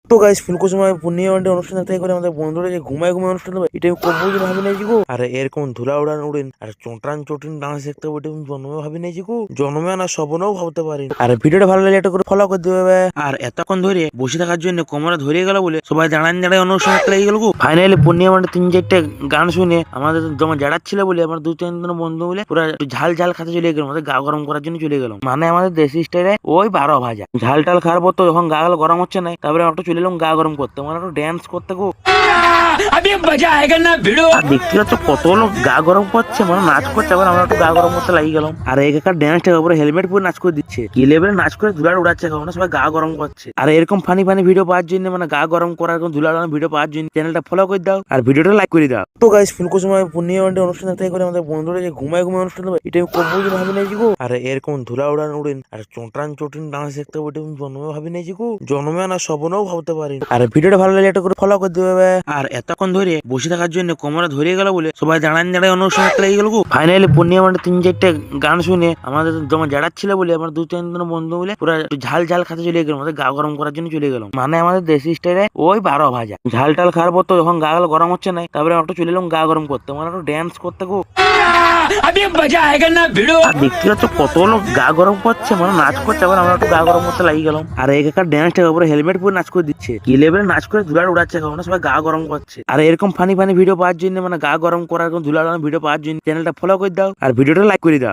তো গাইস ফুলকুসুমায় পূর্ণিমা মান্ডে অনুষ্ঠান তাই করে আমাদের বন্ধুরা যে ঘুমায় অনুষ্ঠান হবে এটা আমি কবুল ভাবি নাই গো। আর এরকম ধুলা উড়ান উড়েন আর চট্রান চটিন ডান্স দেখতে হবে এটা আমি জন্মে ভাবি নাই গো, জন্মে না স্বপ্নেও ভাবতে পারি। আর ভিডিওটা ভালো লাগলে এটা করে ফলো করে দিবে। আর এতক্ষণ ধরে বসে থাকার জন্য কোমরে ধরে গেল বলে সবাই দাঁড়ায় অনুষ্ঠান লেগে গেল গো। ফাইনালি পূর্ণিমা মান্ডে 3-4টা গান শুনে আমাদের জমা জাড়াচ্ছিল বলে আমার 2-3 বন্ধু বলে পুরো ঝাল ঝাল খাতে চলে গেল, আমাদের গা গরম করার জন্য চলে গেলাম। মানে আমাদের দেশি স্টাইলে ওই 12 ভাজা ঝাল টাল খাওয়ার পর তো যখন গা গরম হচ্ছে না তারপরে একটু চলে এলাম গা গরম করতে, মানে একটু ড্যান্স করতে গো। अभी मजा आएगा ना भिड़ो। আর দেখতে পাচ্ছ কত লোক গা গরম করছে, মানে নাচ করছে, আবার আমরা একটু গা গরম করতে লাগিয়ে গেলাম। আর এখানকার ড্যান্সটা উপরে হেলমেট পরে নাচ করে দিচ্ছে, কি লেভেলে নাচ করে ধুলা উড়াচ্ছে, কারণ সবাই গা গরম করছে। আর এরকম ফানি ভিডিও পাওয়ার জন্য, মানে গা গরম করার ধুলা উড়ানোর ভিডিও পাওয়ার জন্য চ্যানেলটা ফলো করে দাও আর ভিডিওটা লাইক করে দাও। তো গাইস ফুলকুসুমায় পূর্ণিমা মান্ডে অনুষ্ঠান তাই করে আমাদের বন্ধুরা যে ঘুমায় অনুষ্ঠান হবে এটা আমি কবুল ভাবি নাই গো। আর এরকম ধুলা উড়ান উড়েন আর চট্রান চটিন ডান্স দেখতে হবে এটা আমি জন্মে ভাবি নাই গো, জন্মে না স্বপ্নেও ভাবতে পারি। আর ভিডিওটা ভালো লাগলে এটা করে ফলো করে দিবে। আর এতক্ষণ ধরে বসে থাকার জন্য কোমরে ধরে গেল বলে সবাই দাঁড়ায় অনুষ্ঠান লেগে গেল গো। ফাইনালি পূর্ণিমা মান্ডে 3-4টা গান শুনে আমাদের জমা জাড়াচ্ছিল বলে আমার 2-3 বন্ধু বলে পুরো ঝাল ঝাল খাতে চলে গেলাম, আমাদের গা গরম করার জন্য চলে গেলাম। মানে আমাদের দেশি স্টাইলে ওই 12 ভাজা ঝাল টাল খাওয়ার পর তো যখন গা গরম হচ্ছে না তারপরে একটু চলে এলাম গা গরম করতে, মানে একটু ড্যান্স করতে গো। अभी मजा आएगा ना भिड़ो। আর দেখতে পাচ্ছ কত লোক গা গরম করছে, মানে নাচ করছে, আবার আমরা একটু গা গরম করতে লাগিয়ে গেলাম। আর এখানকার ড্যান্সটা উপরে হেলমেট পরে নাচ করে দিচ্ছে, কি লেভেলে নাচ করে ধুলা উড়াচ্ছে, কারণ সবাই গা গরম করছে। আর এরকম ফানি ভিডিও পাওয়ার জন্য, মানে গা গরম করার ধুলা উড়ানোর ভিডিও পাওয়ার জন্য চ্যানেলটা ফলো করে দাও আর ভিডিওটা লাইক করে দাও।